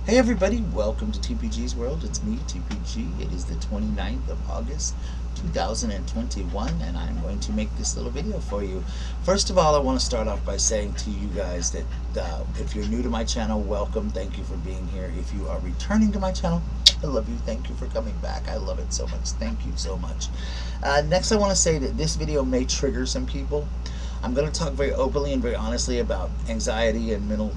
Hey everybody, welcome to TPG's World. It's me, TPG. It is the 29th of August, 2021, and I'm going to make this little video for you. First of all, I want to start off by saying to you guys that if you're new to my channel, welcome. Thank you for being here. If you are returning to my channel, I love you. Thank you for coming back. I love it so much. Thank you so much. Next, I want to say that this video may trigger some people. I'm going to talk very openly and very honestly about anxiety and mental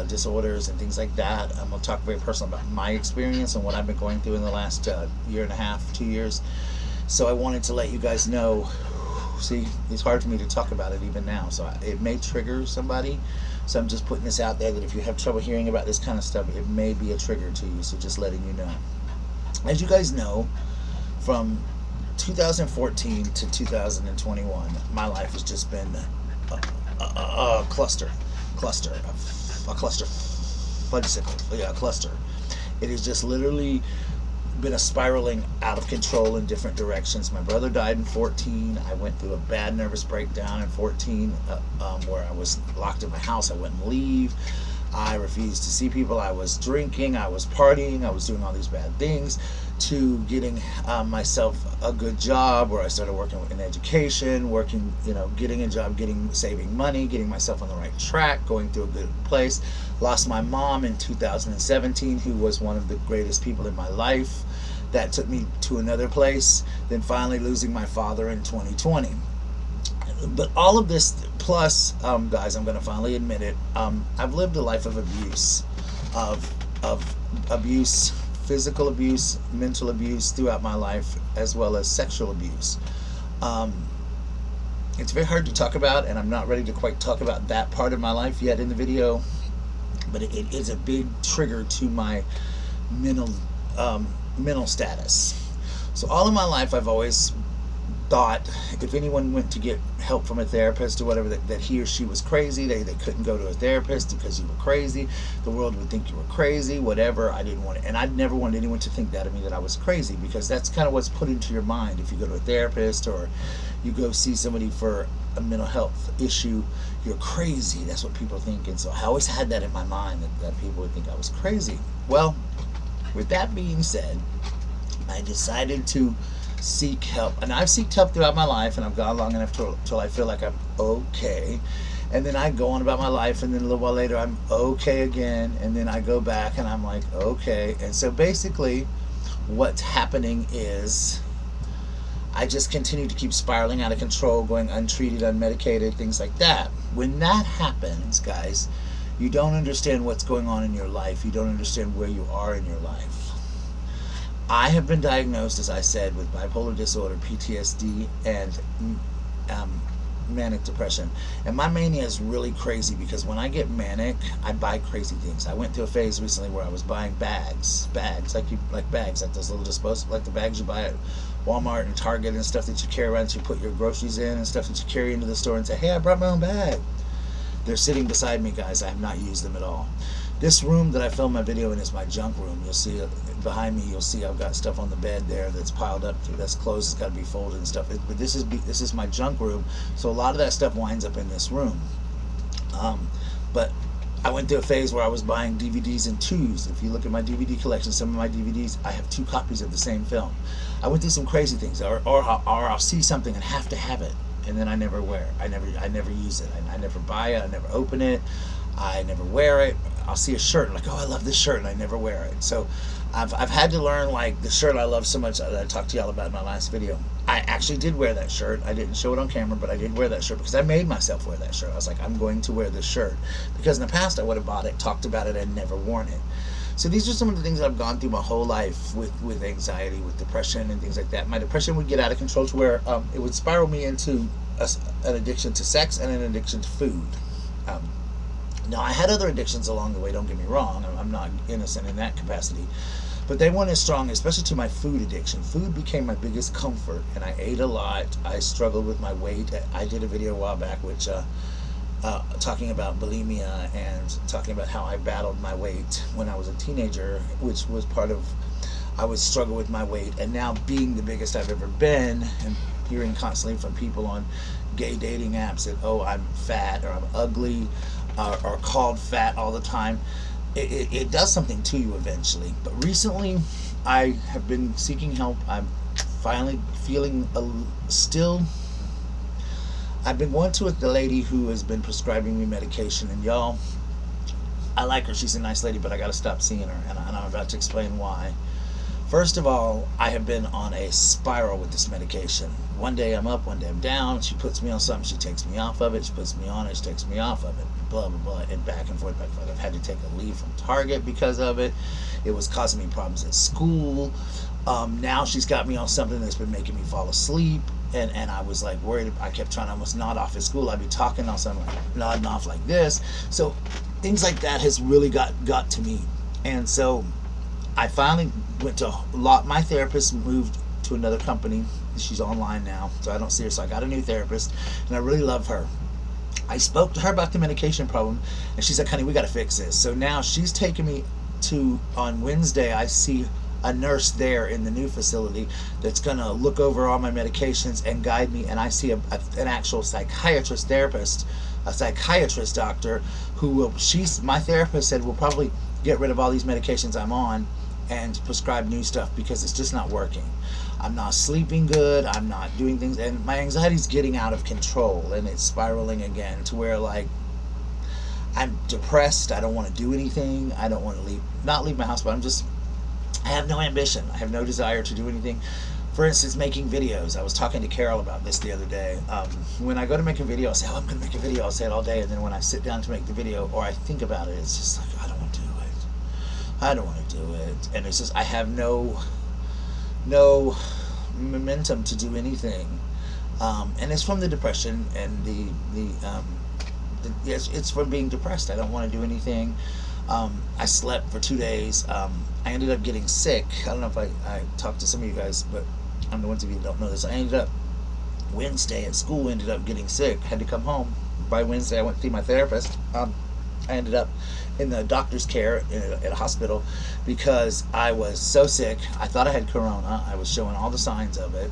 disorders and things like that. I'm going to talk very personal about my experience and what I've been going through in the last year and a half, 2 years. So I wanted to let you guys know. See, it's hard for me to talk about it even now, so it may trigger somebody. So I'm just putting this out there that if you have trouble hearing about this kind of stuff, it may be a trigger to you. So just letting you know. As you guys know, from 2014 to 2021, my life has just been a cluster, fudgesicle, yeah, a cluster. It has just literally been a spiraling out of control in different directions. My brother died in 14. I went through a bad nervous breakdown in 14, where I was locked in my house. I wouldn't leave. I refused to see people. I was drinking. I was partying. I was doing all these bad things, to getting myself a good job where I started working in education, getting a job, saving money, getting myself on the right track, going through a good place. Lost my mom in 2017, who was one of the greatest people in my life. That took me to another place. Then finally losing my father in 2020. But all of this, plus, guys, I'm going to finally admit it, I've lived a life of abuse, of abuse, physical abuse, mental abuse throughout my life, as well as sexual abuse. It's very hard to talk about, and I'm not ready to quite talk about that part of my life yet in the video, but it is a big trigger to my mental status. So all of my life, I've always thought if anyone went to get help from a therapist or whatever, that he or she was crazy. They couldn't go to a therapist because you were crazy. The world would think you were crazy, whatever. I didn't want it, and I'd never wanted anyone to think that of me, that I was crazy, because that's kind of what's put into your mind. If you go to a therapist or you go see somebody for a mental health issue, you're crazy. That's what people think. And so I always had that in my mind, that people would think I was crazy. Well, with that being said, I decided to seek help, and I've sought help throughout my life, and I've gone long enough till I feel like I'm okay, and then I go on about my life, and then a little while later I'm okay again, and then I go back and I'm like okay. And so basically what's happening is I just continue to keep spiraling out of control, going untreated, unmedicated, things like that. When that happens, guys, you don't understand what's going on in your life. You don't understand where you are in your life. I have been diagnosed, as I said, with bipolar disorder, PTSD, and manic depression. And my mania is really crazy, because when I get manic, I buy crazy things. I went through a phase recently where I was buying bags, like those little disposable, like the bags you buy at Walmart and Target and stuff that you carry around, that you put your groceries in and stuff that you carry into the store and say, hey, I brought my own bag. They're sitting beside me, guys. I have not used them at all. This room that I filmed my video in is my junk room. You'll see behind me. You'll see I've got stuff on the bed there that's piled up. That's clothes that's got to be folded and stuff. But this is my junk room. So a lot of that stuff winds up in this room. But I went through a phase where I was buying DVDs in twos. If you look at my DVD collection, some of my DVDs, I have 2 copies of the same film. I went through some crazy things, or I'll see something and have to have it, and then I never wear it. I never use it. I never buy it. I never open it. I never wear it. I'll see a shirt and I'm like, oh, I love this shirt, and I never wear it. So I've had to learn, like the shirt I love so much that I talked to y'all about in my last video. I actually did wear that shirt. I didn't show it on camera, but I did wear that shirt because I made myself wear that shirt. I was like, I'm going to wear this shirt, because in the past I would have bought it, talked about it, and never worn it. So these are some of the things that I've gone through my whole life with anxiety, with depression, and things like that. My depression would get out of control to where it would spiral me into an addiction to sex and an addiction to food. Now, I had other addictions along the way, don't get me wrong. I'm not innocent in that capacity. But they weren't as strong, especially to my food addiction. Food became my biggest comfort, and I ate a lot. I struggled with my weight. I did a video a while back which talking about bulimia and talking about how I battled my weight when I was a teenager, which was part of, I would struggle with my weight. And now being the biggest I've ever been, and hearing constantly from people on gay dating apps that, oh, I'm fat or I'm ugly, or called fat all the time, it does something to you eventually. But recently, I have been seeking help. I'm finally feeling still. I've been going to the lady who has been prescribing me medication, and y'all, I like her. She's a nice lady, but I got to stop seeing her, and I'm about to explain why. First of all, I have been on a spiral with this medication. One day I'm up, one day I'm down. She puts me on something, she takes me off of it. She puts me on it, she takes me off of it. Blah, blah, blah, and back and forth, back and forth. I've had to take a leave from Target because of it. It was causing me problems at school. Now she's got me on something that's been making me fall asleep. And I was like worried. I kept trying to almost nod off at school. I'd be talking on something, like nodding off like this. So things like that has really got to me. And so I finally went to my therapist moved to another company. She's online now, so I don't see her. So I got a new therapist, and I really love her. I spoke to her about the medication problem, and she's like, honey, we got to fix this. So now she's taking me on Wednesday, I see a nurse there in the new facility that's going to look over all my medications and guide me, and I see an actual psychiatrist therapist, a psychiatrist doctor who will, my therapist said, will probably get rid of all these medications I'm on and prescribe new stuff because it's just not working. I'm not sleeping good, I'm not doing things, and my anxiety's getting out of control, and it's spiraling again to where like I'm depressed. I don't want to do anything. I don't want to not leave my house, but I have no ambition. I have no desire to do anything. For instance, making videos. I was talking to Carol about this the other day. When I go to make a video, I'll say, I'm going to make a video. I'll say it all day. And then when I sit down to make the video or I think about it, it's just like, I don't want to do it. I don't want to do it. And it's just, I have no momentum to do anything. And it's from the depression and it's from being depressed. I don't want to do anything. I slept for 2 days. I ended up getting sick. I don't know if I talked to some of you guys, but I'm the ones of you that don't know this. I ended up Wednesday at school, ended up getting sick. Had to come home. By Wednesday, I went to see my therapist. I ended up in the doctor's care at a hospital because I was so sick. I thought I had corona. I was showing all the signs of it.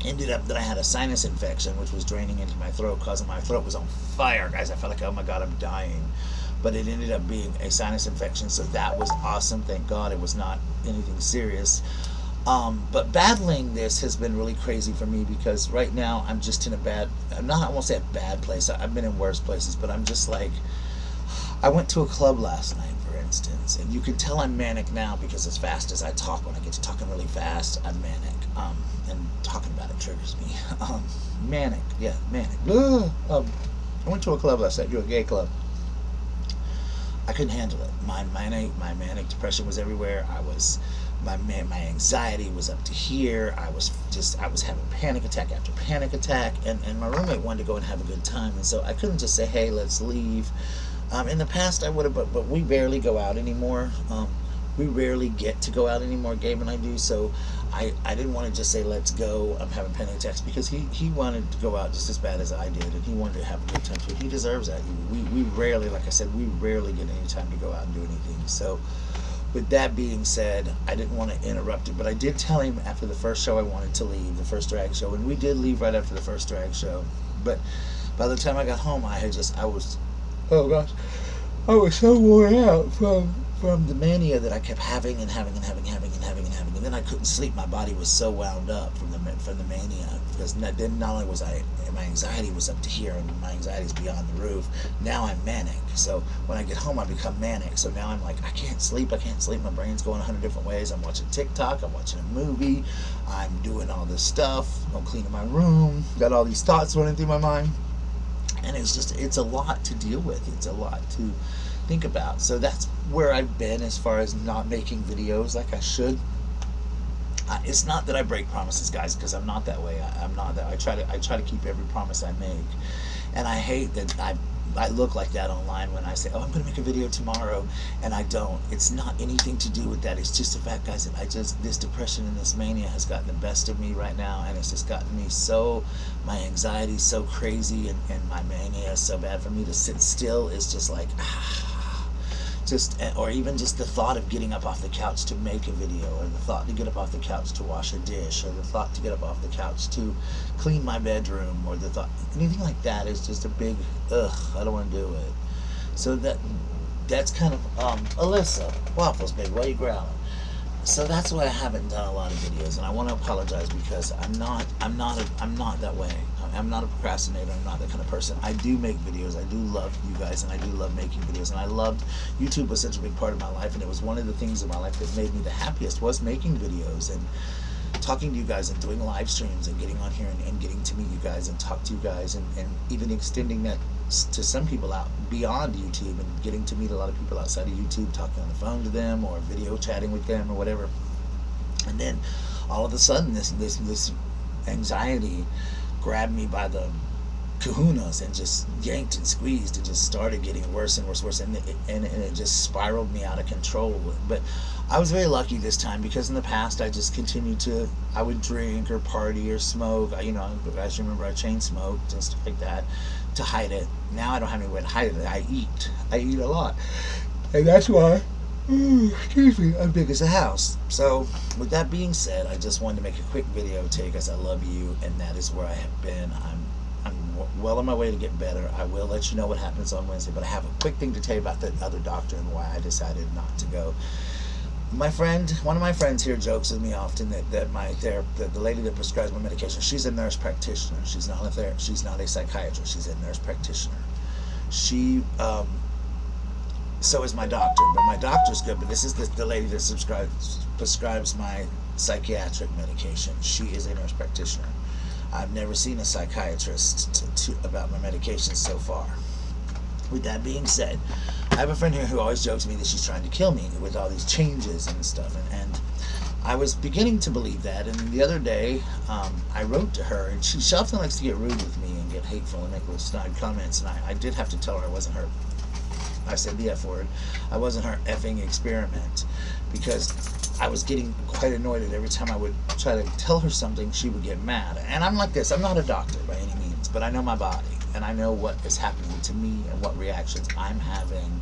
Ended up that I had a sinus infection, which was draining into my throat, causing my throat was on fire, guys. I felt like, oh my God, I'm dying. But it ended up being a sinus infection, so that was awesome. Thank God it was not anything serious. But battling this has been really crazy for me because right now I'm just in I won't say a bad place. I've been in worse places, but I'm just like, I went to a club last night, for instance, and you can tell I'm manic now because as fast as I talk, when I get to talking really fast, I'm manic. And talking about it triggers me. Manic. I went to a club last night, a gay club. I couldn't handle it. My manic depression was everywhere. My anxiety was up to here. I was having panic attack after panic attack, and my roommate wanted to go and have a good time, and so I couldn't just say, hey, let's leave. In the past I would have, but we barely go out anymore. We rarely get to go out anymore, Gabe and I do, so I didn't want to just say let's go, I'm having panic attacks, because he wanted to go out just as bad as I did, and he wanted to have a good time too. He deserves that. We rarely, like I said, we rarely get any time to go out and do anything. So with that being said, I didn't want to interrupt it, but I did tell him after the first show I wanted to leave, the first drag show, and we did leave right after the first drag show. But by the time I got home, I was so worn out from the mania that I kept having and having, and then I couldn't sleep. My body was so wound up from the mania, because then not only was my anxiety was up to here, and my anxiety is beyond the roof. Now I'm manic. So when I get home, I become manic. So now I'm like, I can't sleep. My brain's going 100 different ways. I'm watching TikTok. I'm watching a movie. I'm doing all this stuff. I'm cleaning my room. Got all these thoughts running through my mind, and it's a lot to deal with. It's a lot to think about. So that's where I've been as far as not making videos like I should. It's not that I break promises, guys, because I'm not that way. I'm not that. I try to keep every promise I make, and I hate that I look like that online when I say, oh, I'm going to make a video tomorrow, and I don't. It's not anything to do with that. It's just the fact, guys, that this depression and this mania has gotten the best of me right now, and it's just gotten me so, my anxiety is so crazy, and my mania is so bad. For me to sit still is just like, or even just the thought of getting up off the couch to make a video, or the thought to get up off the couch to wash a dish, or the thought to get up off the couch to clean my bedroom, or the thought, anything like that is just a big, I don't want to do it. So that's kind of Alyssa Waffles, baby. Why you growling? So that's why I haven't done a lot of videos, and I want to apologize because I'm not that way. I'm not a procrastinator. I'm not that kind of person. I do make videos. I do love you guys, and I do love making videos. And I loved YouTube was such a big part of my life, and it was one of the things in my life that made me the happiest was making videos and talking to you guys and doing live streams and getting on here and getting to meet you guys and talk to you guys and even extending that to some people out beyond YouTube and getting to meet a lot of people outside of YouTube, talking on the phone to them or video chatting with them or whatever. And then all of a sudden this anxiety grabbed me by the kahunas and just yanked and squeezed and just started getting worse and worse and it just spiraled me out of control. But I was very lucky this time because in the past I just continued to, I would drink or party or smoke. You guys remember I chain smoked and stuff like that to hide it. Now I don't have any way to hide it. I eat a lot, and that's why excuse me, I'm big as a house. So with that being said, I just wanted to make a quick video take as I love you, and that is where I have been. I'm well on my way to get better. I will let you know what happens on Wednesday, but I have a quick thing to tell you about the other doctor and why I decided not to go. One of my friends here jokes with me often that the lady that prescribes my medication, she's a nurse practitioner. She's not a psychiatrist. She's a nurse practitioner. She so is my doctor, but my doctor's good. But this is the lady that prescribes my psychiatric medication. She is a nurse practitioner. I've never seen a psychiatrist about my medications so far. With that being said, I have a friend here who always jokes to me that she's trying to kill me with all these changes and stuff, and I was beginning to believe that. And the other day, I wrote to her, and she often likes to get rude with me and get hateful and make little snide comments, and I did have to tell her I wasn't her. I said the F word. I wasn't her effing experiment, because I was getting quite annoyed at every time I would try to tell her something, she would get mad. And I'm like this. I'm not a doctor by any means, but I know my body, and I know what is happening to me and what reactions I'm having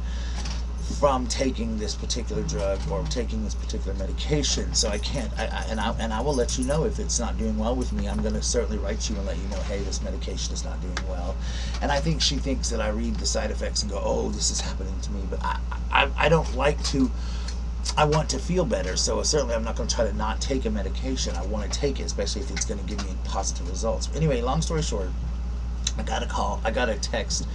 from taking this particular drug or taking this particular medication. So I can't, I will let you know if it's not doing well with me. I'm going to certainly write you and let you know, hey, this medication is not doing well. And I think she thinks that I read the side effects and go, oh, this is happening to me. But I don't like to, I want to feel better. So certainly I'm not going to try to not take a medication. I want to take it, especially if it's going to give me positive results. Anyway, long story short, I got a text.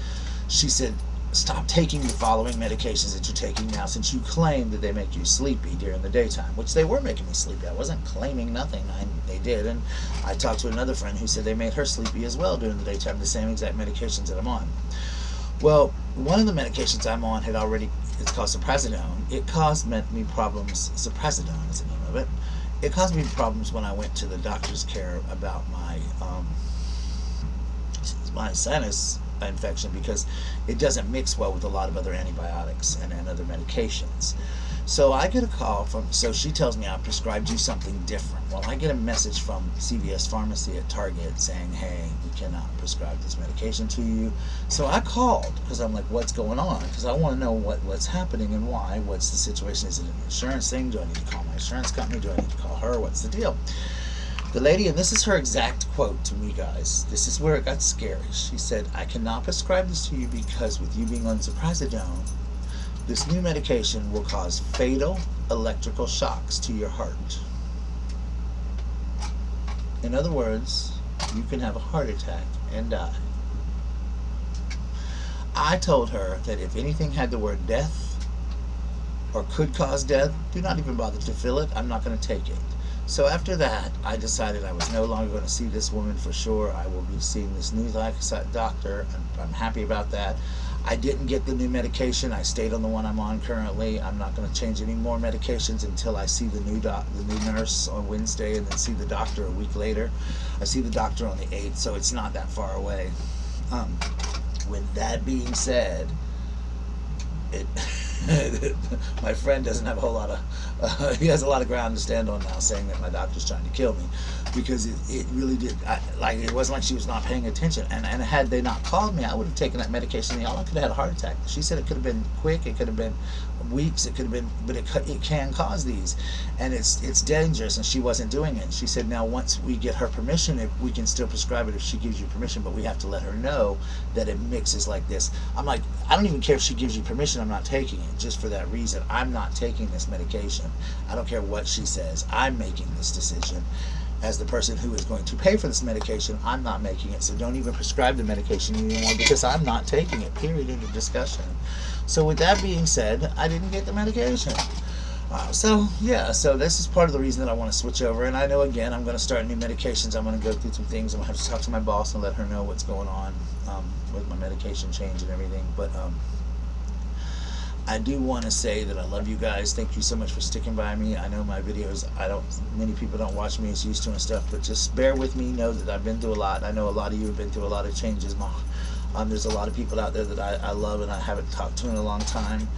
She said, stop taking the following medications that you're taking now, since you claim that they make you sleepy during the daytime, which they were making me sleepy. I wasn't claiming nothing. They did. And I talked to another friend who said they made her sleepy as well during the daytime, the same exact medications that I'm on. Well, one of the medications I'm on it's called Suprazidone. It caused me problems. Suprazidone is the name of it. It caused me problems when I went to the doctor's care about my sinus infection, because it doesn't mix well with a lot of other antibiotics and other medications. So I get a call so she tells me I prescribed you something different. Well, I get a message from CVS Pharmacy at Target saying, hey, we cannot prescribe this medication to you. So I called because I'm like, what's going on? Because I want to know what's happening and why. What's the situation? Is it an insurance thing? Do I need to call my insurance company? Do I need to call her? What's the deal? The lady, and this is her exact quote to me, guys. This is where it got scary. She said, I cannot prescribe this to you because with you being on Suprazidone, this new medication will cause fatal electrical shocks to your heart. In other words, you can have a heart attack and die. I told her that if anything had the word death or could cause death, do not even bother to fill it. I'm not going to take it. So after that, I decided I was no longer going to see this woman for sure. I will be seeing this new doctor. I'm happy about that. I didn't get the new medication. I stayed on the one I'm on currently. I'm not going to change any more medications until I see the new nurse on Wednesday, and then see the doctor a week later. I see the doctor on the 8th, so it's not that far away. With that being said, my friend doesn't have a whole lot He has a lot of ground to stand on now, saying that my doctor's trying to kill me, because it really did. Like, it wasn't like she was not paying attention. And had they not called me, I would have taken that medication. Y'all, I could have had a heart attack. She said it could have been quick. It could have been weeks. It could have been, but it can cause these, and it's dangerous. And she wasn't doing it. She said, now once we get her permission, if we can still prescribe it if she gives you permission, but we have to let her know that it mixes like this. I'm like, I don't even care if she gives you permission. I'm not taking it, just for that reason. I'm not taking this medication. I don't care what she says. I'm making this decision. As the person who is going to pay for this medication, I'm not making it. So don't even prescribe the medication anymore, because I'm not taking it, period, end of discussion. So with that being said, I didn't get the medication. So this is part of the reason that I want to switch over. And I know, again, I'm going to start new medications. I'm going to go through some things. I'm going to have to talk to my boss and let her know what's going on with my medication change and everything. But I do want to say that I love you guys. Thank you so much for sticking by me. I know my videos, many people don't watch me as used to and stuff, but just bear with me. Know that I've been through a lot. I know a lot of you have been through a lot of changes. There's a lot of people out there that I love and I haven't talked to in a long time.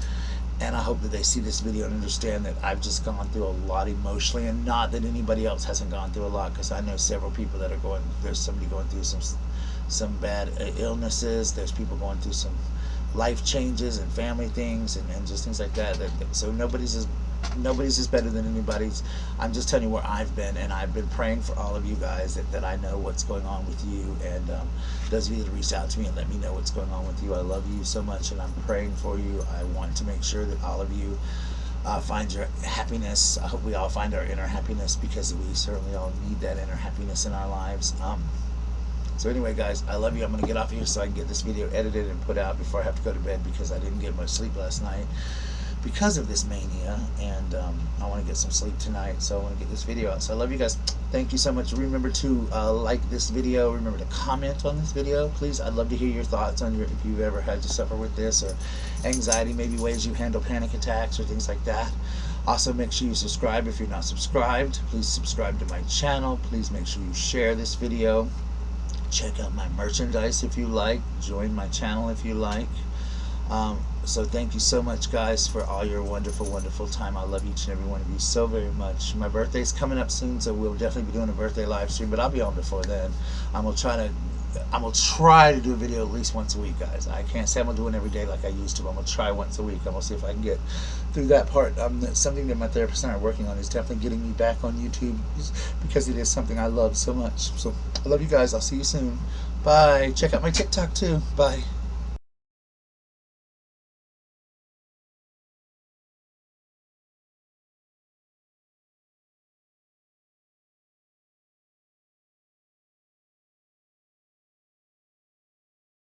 And I hope that they see this video and understand that I've just gone through a lot emotionally, and not that anybody else hasn't gone through a lot, because I know several people that are there's somebody going through some bad illnesses. There's people going through some life changes and family things and just things like that. So nobody's is better than anybody's. I'm just telling you where I've been, and I've been praying for all of you guys that I know what's going on with you, and those of you that reached out to me and let me know what's going on with you. I love you so much, and I'm praying for you. I want to make sure that all of you find your happiness. I hope we all find our inner happiness, because we certainly all need that inner happiness in our lives. So anyway, guys, I love you. I'm going to get off of here so I can get this video edited and put out before I have to go to bed, because I didn't get much sleep last night because of this mania, and I want to get some sleep tonight, so I want to get this video out. So I love you guys. Thank you so much. Remember to like this video. Remember to comment on this video, please. I'd love to hear your thoughts on if you've ever had to suffer with this, or anxiety, maybe ways you handle panic attacks or things like that. Also, make sure you subscribe if you're not subscribed. Please subscribe to my channel. Please make sure you share this video. Check out my merchandise if you like. Join my channel if you like. So thank you so much, guys, for all your wonderful, wonderful time. I love each and every one of you so very much. My birthday's coming up soon, so we'll definitely be doing a birthday live stream, but I'll be on before then. I'm gonna try to do a video at least once a week, guys. I can't say I'm gonna do it every day like I used to, but I'm gonna try once a week. I'm gonna see if I can get through that part. Something that my therapist and I are working on is definitely getting me back on YouTube, because it is something I love so much. So I love you guys. I'll see you soon. Bye. Check out my TikTok too. Bye.